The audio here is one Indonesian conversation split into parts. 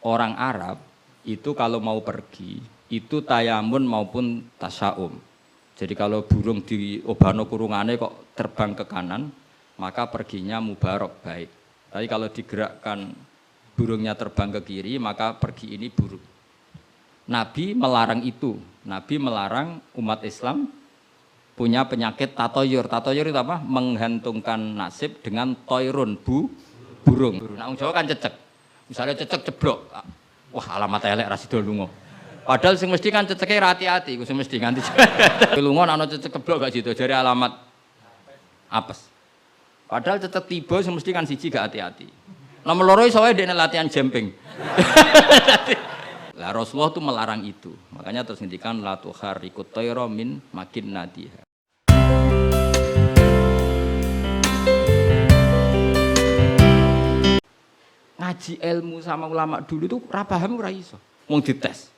orang Arab itu kalau mau pergi itu tayamun maupun tasyaum. Jadi kalau burung di obano kurungannya kok terbang ke kanan, maka perginya mubarok baik. Tapi kalau digerakkan burungnya terbang ke kiri, maka pergi ini buruk. Nabi melarang itu. Nabi melarang umat Islam punya penyakit tatoyur. Tatoyur itu apa? Menggantungkan nasib dengan toirun, burung. Nah, Jawa kan cecek. Misalnya cecek ceblok. Wah, alamat elek rasido lunga. Padahal sing mesti kan ceceke hati-hati, sing mesti nganti. Lunga ana cecek ceblok gak sido jare alamat apes. Padahal cecek tiba sing mesti kan siji gak hati-hati. Nomor loro iso wae dekne latihan jumping. Lah Rasulullah tuh melarang itu. Makanya terus ngendikan la tuharrikut tayra min makin nadiha. Ngaji ilmu sama ulama dulu tuh ora paham ora iso. Wong dites.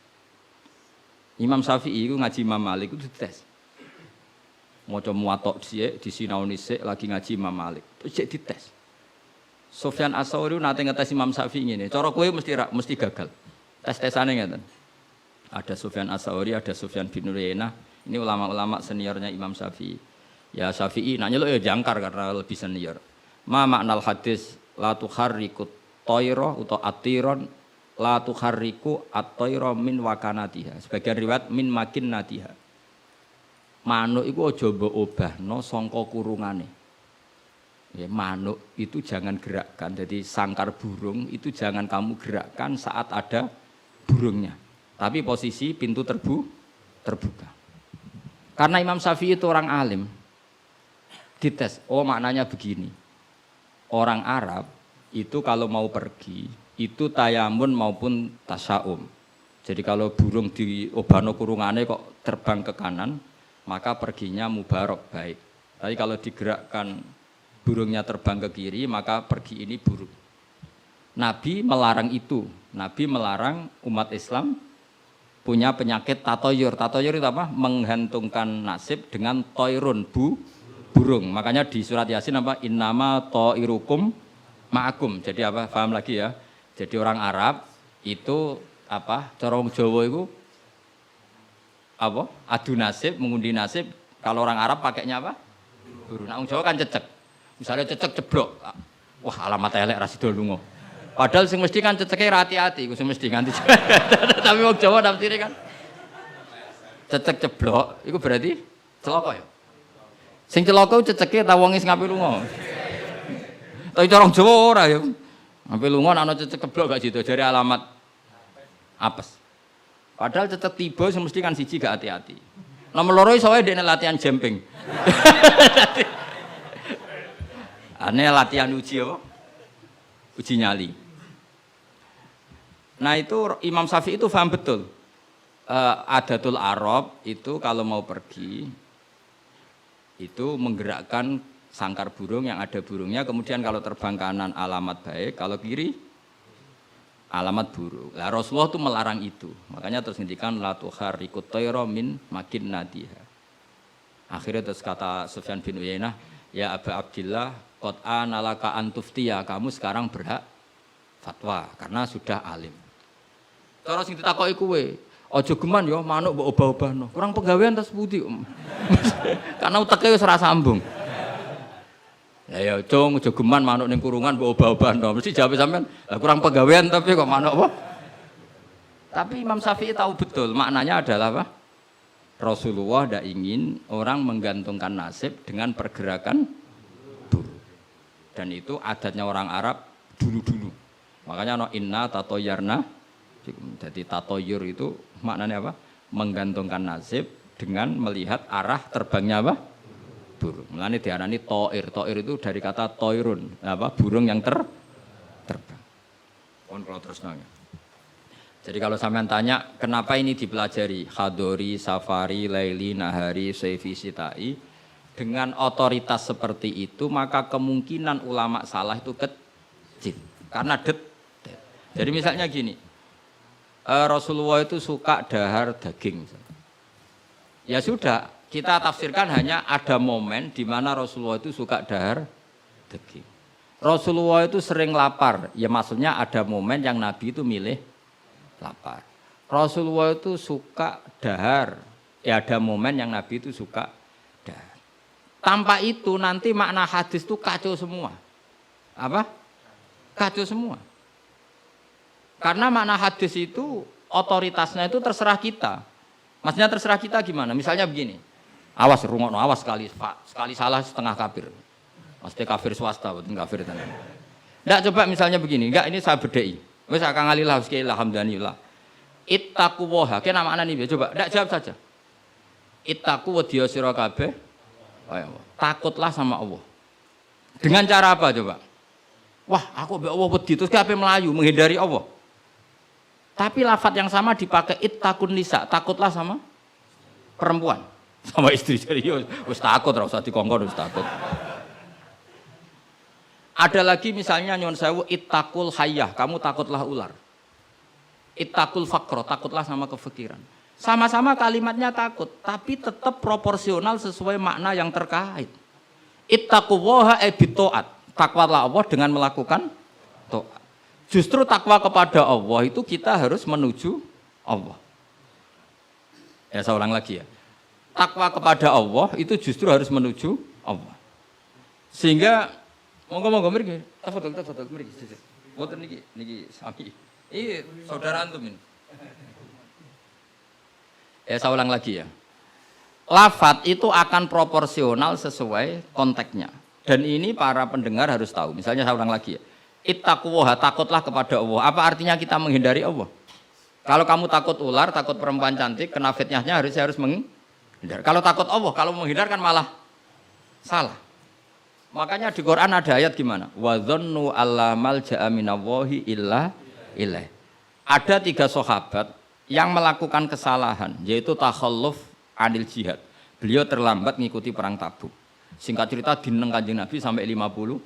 Imam Syafi'i itu ngaji Imam Malik itu dites. Maca muwatta dhisik, disinaoni sik lagi ngaji Imam Malik. Terus cek dites. Sufyan Ats-Tsauri nate ngetes Imam Syafi'i ngene. Cara kowe mesti gagal. Tes-tesane ngeten. Ada Sufyan Ats-Tsauri, ada Sufyan bin Uyainah. Ini ulama-ulama seniornya Imam Syafi'i. Ya Syafi'i nak nyeluk ya jangkar karena lebih senior. Ma maknal hadis la tuharrikut tayra utawa atiron la tuharriku at-tayra min wakanatiha. Sebagian riwayat min makin natiha. Manuk iku aja mbok obahno sangka kurungane. Ya, manuk itu jangan gerakkan. Jadi sangkar burung itu jangan kamu gerakkan saat ada burungnya. Tapi posisi pintu terbuka. Karena Imam Syafi'i itu orang alim. Dites, oh maknanya begini. Orang Arab itu kalau mau pergi itu tayamun maupun tasyaum. Jadi kalau burung di obano kurungannya kok terbang ke kanan, maka perginya mubarok baik. Tapi kalau digerakkan burungnya terbang ke kiri, maka pergi ini buruk. Nabi melarang itu. Nabi melarang umat Islam punya penyakit tatoyur. Tatoyur itu apa? Menggantungkan nasib dengan toirun, burung. Makanya di surat Yasin apa? Innama toirukum ma'akum. Jadi apa? Paham lagi ya? Jadi orang Arab itu apa? Cara wong Jawa itu apa? Adu nasib, mengundi nasib. Kalau orang Arab pakainya apa? Burung. Nah, wong Jawa kan cecek. Misalnya cecek ceblok. Wah, alamat elek rasido lunga. Padahal sing mesti kan ceceke hati-hati, sing mesti nganti. Tapi wong Jawa nafsire kan cecek ceblok, itu berarti celaka ya. Sing celaka ceceke ta wong sing ngape lunga. Tapi cara wong Jawa ora ya. Ngape lunga ana cecek ceblok gak sido jare alamat apes. Padahal cecek tiba sing mesti kan siji gak hati-hati. Nomor loro iso wae dekne latihan jumping. Ane latihan uji apa? Uji nyali. Nah itu Imam Syafi'i itu paham betul. Adatul Arab itu kalau mau pergi itu menggerakkan sangkar burung yang ada burungnya. Kemudian kalau terbang kanan alamat baik, kalau kiri alamat buruk. Lah Rasulullah itu melarang itu. Makanya terus ngendikan la tuharrikut tayra min makin nadiha. Akhirnya terus kata Sufyan bin Uyainah, ya Aba Abdillah qad analaka antuftiya, kamu sekarang berhak fatwa karena sudah alim. Cara sing ditakoki kowe, aja geman ya manuk mbok obah-obahno. Kurang penggawean tas pundi. Karena uteke wis ora sambung. Ya cung aja geman manuk ning kurungan mbok obah-obahno. Mesti jawab sampean, kurang penggawean tapi kok manuk apa? Tapi Imam Syafi'i tahu betul maknanya adalah apa? Rasulullah tidak ingin orang menggantungkan nasib dengan pergerakan burung. Dan itu adatnya orang Arab dulu-dulu. Makanya no inna tatoyarna. Jadi tatoyur itu maknanya apa? Menggantungkan nasib dengan melihat arah terbangnya apa? Burung. Mulane diarani toir. Toir itu dari kata toirun, apa? Burung yang terbang. Pun kalau terus nanya. Jadi kalau sampean tanya kenapa ini dipelajari Khadori, Safari, Laili, Nahari, Saifi, Sitai dengan otoritas seperti itu maka kemungkinan ulama salah itu kecil karena detail. Jadi misalnya gini, Rasulullah itu suka dahar daging. Ya sudah, kita tafsirkan hanya ada momen di mana Rasulullah itu suka dahar daging. Rasulullah itu sering lapar. Ya maksudnya ada momen yang Nabi itu milih lapar. Rasulullah itu suka dahar. Ya ada momen yang Nabi itu suka dahar. Tanpa itu nanti makna hadis itu kacau semua. Apa? Kacau semua. Karena makna hadis itu otoritasnya itu terserah kita. Maksudnya terserah kita gimana? Misalnya begini. Awas rungokno, awas sekali salah setengah kafir. Mesti kafir swasta, bukan kafir tenan. Ndak coba misalnya begini, enggak ini saya bedai. Wis akang alillah alhamdulillah. Ittaqu waha, kena makna nih coba, ndak jawab saja. Ittaqu wedya sira kabeh. Takutlah sama Allah. Dengan cara apa coba? Wah, aku mbek Allah wedi terus kabeh melayu menghindari Allah. Tapi lafaz yang sama dipakai ittaqun nisa, takutlah sama perempuan, sama istri. Jadi wis takut ora usah dikongkon wis takut. Ada lagi misalnya nyuwun sewu ittaqul hayyah, kamu takutlah ular. Ittaqul faqra, takutlah sama kefikiran. Sama-sama kalimatnya takut, tapi tetap proporsional sesuai makna yang terkait. Ittaqullaha bitaat, takwalah Allah dengan melakukan taat. Justru takwa kepada Allah itu kita harus menuju Allah. Ya saya ulang lagi ya. Takwa kepada Allah itu justru harus menuju Allah. Sehingga monggo mriki, tafadhol mriki. Mboten niki sami. Saudara antum ini. Ya saya ulang lagi ya. Lafaz itu akan proporsional sesuai konteksnya. Dan ini para pendengar harus tahu. Misalnya saya ulang lagi ya. Ittaqullaha, takutlah kepada Allah. Apa artinya kita menghindari Allah? Kalau kamu takut ular, takut perempuan cantik, kena fitnahnya harus menghindar. Kalau takut Allah, kalau menghindar kan malah salah. Makanya di Quran ada ayat gimana? Wa dzannu alla malja'a minallahi illa ilaih. Ada 3 sahabat yang melakukan kesalahan, yaitu takhalluf anil jihad. Beliau terlambat mengikuti perang Tabuk. Singkat cerita dineng Kanjeng Nabi sampai 50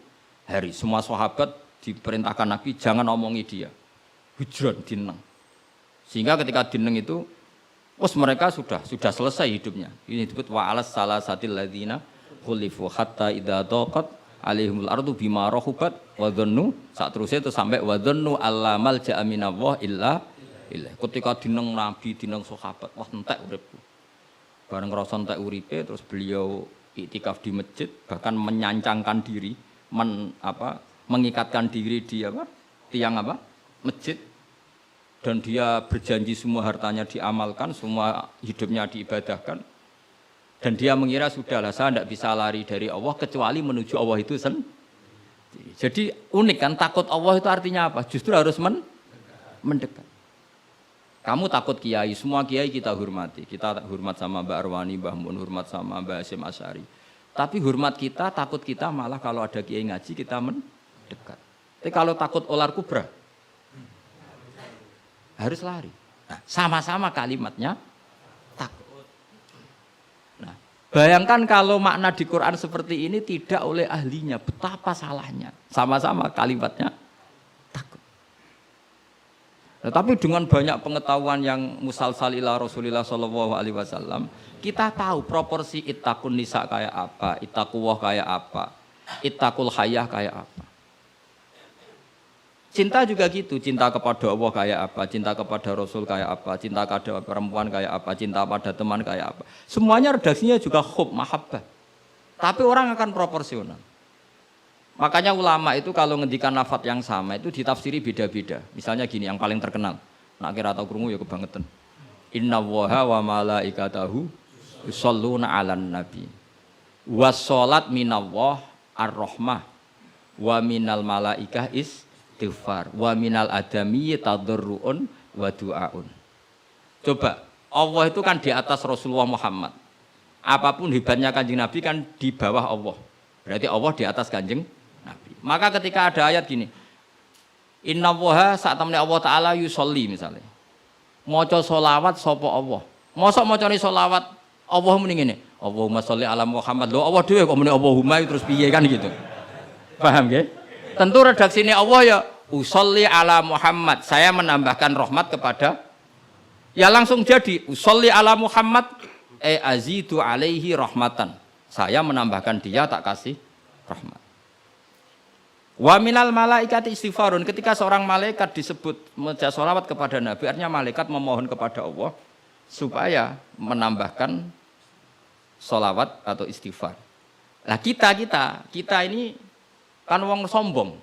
hari. Semua sahabat diperintahkan Nabi jangan omongi dia. Hujron dineng. Sehingga ketika dineng itu mereka sudah selesai hidupnya. Ini disebut wa alas salasatil ladzina khulifu hatta idza daqat alaihimul ardu bima rahubat wa dhannu saterusnya itu sampai wa dhannu alla malja'a minallah illa ilaihi. Ketika dineng Nabi, dineng sahabat, wah entek uripku. Bareng ngrasa entek uripe terus beliau iktikaf di masjid, bahkan menyancangkan diri, mengikatkan diri di tiang masjid, dan dia berjanji semua hartanya diamalkan, semua hidupnya diibadahkan. Dan dia mengira sudahlah saya tidak bisa lari dari Allah kecuali menuju Allah itu sendiri. Jadi unik kan, takut Allah itu artinya apa? Justru harus mendekat. Kamu takut kiai, semua kiai kita hormati. Kita hormat sama Mbak Arwani, Mbah Mun, hormat sama Mbah Hasyim Asy'ari. Tapi hormat kita, takut kita malah kalau ada kiai ngaji kita mendekat. Tapi kalau takut ular kubra, harus lari. Nah, sama-sama kalimatnya takut. Nah, bayangkan kalau makna di Quran seperti ini tidak oleh ahlinya, betapa salahnya. Sama-sama kalimatnya takut. Nah, tapi dengan banyak pengetahuan yang musalsal ila Rasulillah SAW, kita tahu proporsi ittaqun nisa kayak apa, ittaqullah kayak apa, ittaqul hayyah kayak apa. Cinta juga gitu, cinta kepada Allah kayak apa, cinta kepada Rasul kayak apa, cinta kepada perempuan kayak apa, cinta pada teman kayak apa. Semuanya redaksinya juga hub, mahabbah. Tapi orang akan proporsional. Makanya ulama itu kalau ngendikan lafaz yang sama itu ditafsiri beda-beda. Misalnya gini, yang paling terkenal. Nak kira atau krungu ya kebangetan. Innallaha wa malaikatahu yusholluna 'alan nabi. Was-sholat minallah ar-rahmah wa minal malaikah istighfar wa minal adami tadarruun wa du'aun. Coba, Allah itu kan di atas Rasulullah Muhammad. Apapun hebatnya Kanjeng Nabi kan di bawah Allah. Berarti Allah di atas Kanjeng Nabi. Maka ketika ada ayat gini, innallaha saat temne Allah Ta'ala yusolli misalnya. Maca sholawat sapa Allah. Mosok macane sholawat Allah muni ngene. Allahumma sholli ala Muhammad. Lho Allah dhewe kok muni Allahumma terus piye kan gitu. Paham nggih? Tentu redaksine Allah ya usolli ala Muhammad. Saya menambahkan rahmat kepada, ya langsung jadi usolli ala Muhammad azidu alaihi rahmatan. Saya menambahkan dia tak kasih rahmat. Wa minal malaikati istighfarun, ketika seorang malaikat disebut membaca sholawat kepada Nabi, artinya malaikat memohon kepada Allah supaya menambahkan sholawat atau istighfar. Nah kita ini kan wong sombong.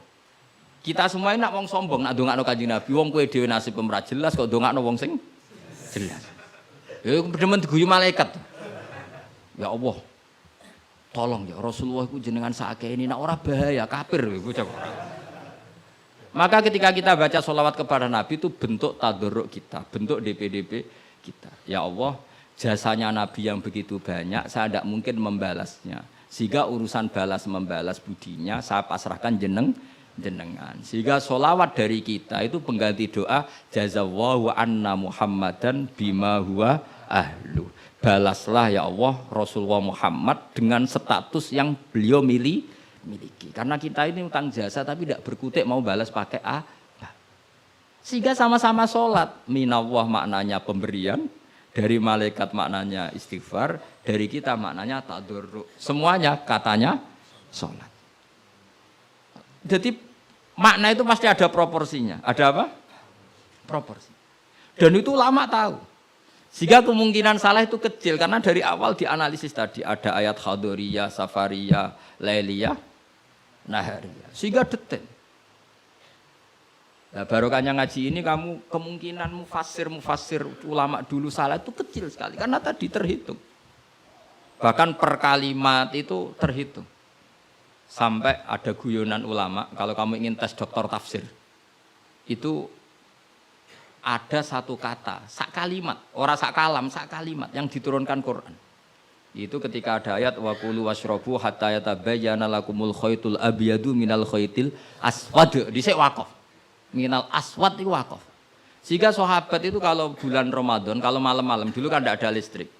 Kita semua ini nak wong sombong, nak ndongakno Kanjeng Nabi, wong kowe dhewe nasib ora jelas kok ndongakno wong sing jelas. Ya demen diguyu malaikat. Ya Allah, tolong ya Rasulullah itu jenengan sakake ini nak ora bahaya kafir bocah. Maka ketika kita baca sholawat kepada Nabi itu bentuk tadarruk kita, bentuk DPDP kita. Ya Allah, jasanya Nabi yang begitu banyak, saya tidak mungkin membalasnya. Sehingga urusan balas membalas budinya saya pasrahkan jenengan. Sehingga sholawat dari kita itu pengganti doa jazallahu anna Muhammadan bima huwa ahlu. Balaslah ya Allah Rasulullah Muhammad dengan status yang beliau miliki. Karena kita ini utang jasa tapi tidak berkutik mau balas pakai apa. Sehingga sama-sama sholat. Minallah maknanya pemberian, dari malaikat maknanya istighfar, dari kita maknanya tadarruk. Semuanya katanya sholat. Jadi makna itu pasti ada proporsinya. Ada apa? Proporsi. Dan itu ulama tahu. Sehingga kemungkinan salah itu kecil karena dari awal dianalisis tadi ada ayat hadoriyah, safariyah, lailiyah, nahariyah. Sehingga detail. Nah, barokahnya ngaji ini kamu kemungkinan mufassir ulama dulu salah itu kecil sekali karena tadi terhitung. Bahkan per kalimat itu terhitung. Sampai ada guyonan ulama, kalau kamu ingin tes doktor tafsir, itu ada satu kata, sak kalimat, ora sak kalam, sak kalimat yang diturunkan Quran. Itu ketika ada ayat wa kulu washrabu hatta yatabayyana lakumul khaytul abyadu minal khaytil aswad, dhisik waqaf. Minal aswad itu waqaf. Sehingga sahabat itu kalau bulan Ramadan, kalau malam-malam dulu kan tidak ada listrik.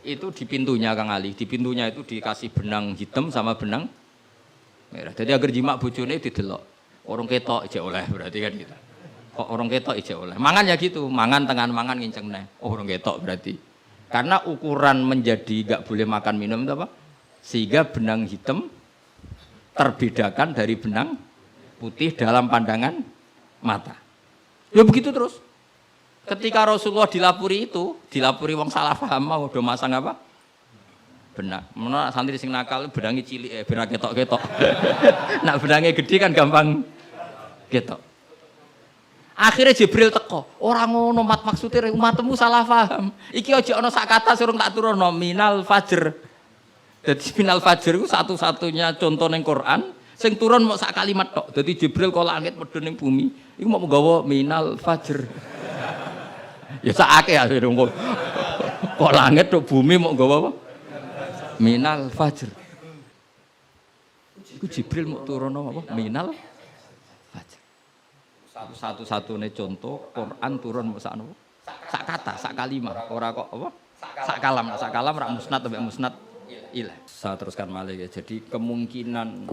Itu di pintunya Kang Ali, di pintunya itu dikasih benang hitam sama benang merah. Jadi agar jimak bojone didelok. Orang ketok ijek oleh berarti kan gitu. Kok orang ketok ijek oleh. Mangan ya gitu, mangan tengan mangan nginceng neh. Oh orang ketok berarti. Karena ukuran menjadi enggak boleh makan minum itu apa? Sehingga benang hitam terbedakan dari benang putih dalam pandangan mata. Ya begitu terus. Ketika Rasulullah dilapuri itu, dilapuri wong salah paham mau do masang apa? Benang. Menawa santri sing nakal benange cilik benang ketok-ketok. Nak benange gede kan gampang ketok. Akhirnya Jibril teko, orang ngono maksudnya umatmu salah paham. Iki aja ana sak kata surung tak turunno minal fajr. Jadi minal fajr itu satu-satunya contoh ning Quran sing turun mau sak kalimat tok. Dadi Jibril kok langit medhun ning bumi, iku mau nggawa minal fajr. Ya sakake ya kok langit tok bumi mau nggawa apa? Minal fajr. Iku Jibril mau turun apa? Minal fajr. Satu-satunya contoh Quran turun sak kata, sak kalimat, ora kok apa? Sak kalam rak musnad sampai musnad ilah. Saya teruskan malih ya. Jadi kemungkinan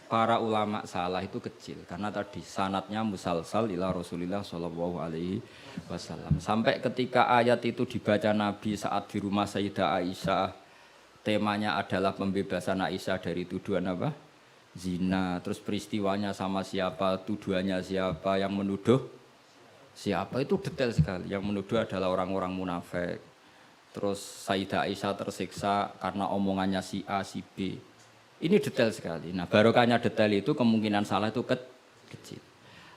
para ulama salah itu kecil karena tadi sanadnya musalsal ila Rasulillah sallallahu alaihi wasallam. Sampai ketika ayat itu dibaca Nabi saat di rumah Sayyidah Aisyah, temanya adalah pembebasan Aisyah dari tuduhan apa? Zina, terus peristiwanya sama siapa, tuduhannya siapa, yang menuduh siapa, itu detail sekali. Yang menuduh adalah orang-orang munafik. Terus Sayyidah Aisyah tersiksa karena omongannya si A, si B. Ini detail sekali. Nah, barokahnya detail itu kemungkinan salah itu kecil.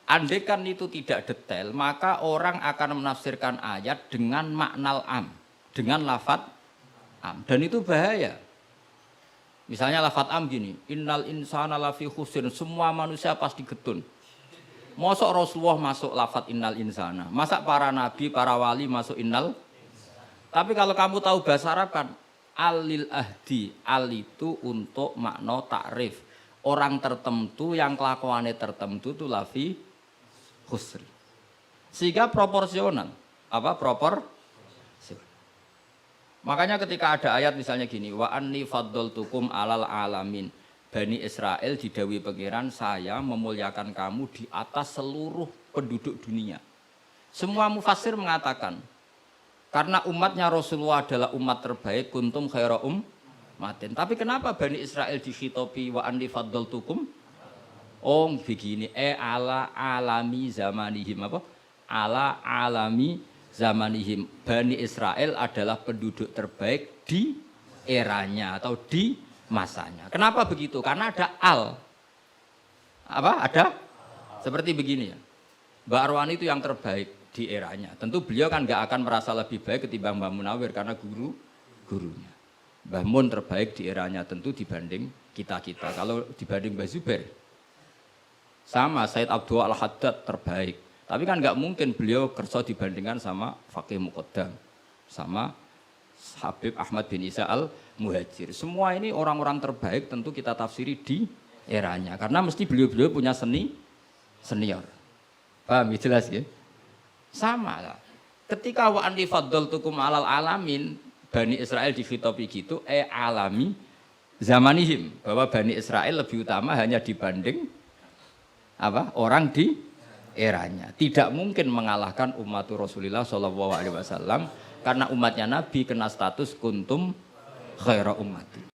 Andai kan itu tidak detail, maka orang akan menafsirkan ayat dengan maknal am, dengan lafadz am. Dan itu bahaya. Misalnya lafadz am gini, innal insana lafi khusrin, semua manusia pasti getun. Mosok Rasulullah masuk lafadz innal insana, masa para nabi, para wali masuk innal. Tapi kalau kamu tahu bahasa Arab kan, alil ahdi, al itu untuk makna takrif. Orang tertentu yang kelakuannya tertentu itu lafi khusri. Sehingga proporsional. Apa Makanya ketika ada ayat misalnya gini, wa anni faddaltukum alal alamin. Bani Israel didawi pangeran, saya memuliakan kamu di atas seluruh penduduk dunia. Semua mufassir mengatakan, karena umatnya Rasulullah adalah umat terbaik, kuntum khaira ummatin. Tapi kenapa Bani Israel dikhitopi wa anni faddaltukum? Oh begini, ala alami zamanihim apa? Ala alami zamanihim. Bani Israel adalah penduduk terbaik di eranya atau di masanya. Kenapa begitu? Karena ada al. Apa? Ada? Seperti begini ya. Mbak Arwani itu yang terbaik di eranya. Tentu beliau kan nggak akan merasa lebih baik ketimbang Mbak Munawir karena gurunya. Mbah Mun terbaik di eranya tentu dibanding kita-kita. Kalau dibanding Mbah Zubair, sama Said Abdul Al-Haddad terbaik. Tapi kan nggak mungkin beliau kerso dibandingkan sama Faqih Muqaddam, sama Habib Ahmad bin Isa Al-Muhajir. Semua ini orang-orang terbaik tentu kita tafsiri di eranya. Karena mesti beliau-beliau punya senior. Paham? Jelas ya? Sama lah. Ketika wa anni faddaltukum alal alamin, Bani Israel difitopi gitu, alami zamanihim. Bahwa Bani Israel lebih utama hanya dibanding apa? Orang di eranya. Tidak mungkin mengalahkan umat Rasulullah SAW karena umatnya Nabi kena status kuntum khaira ummati.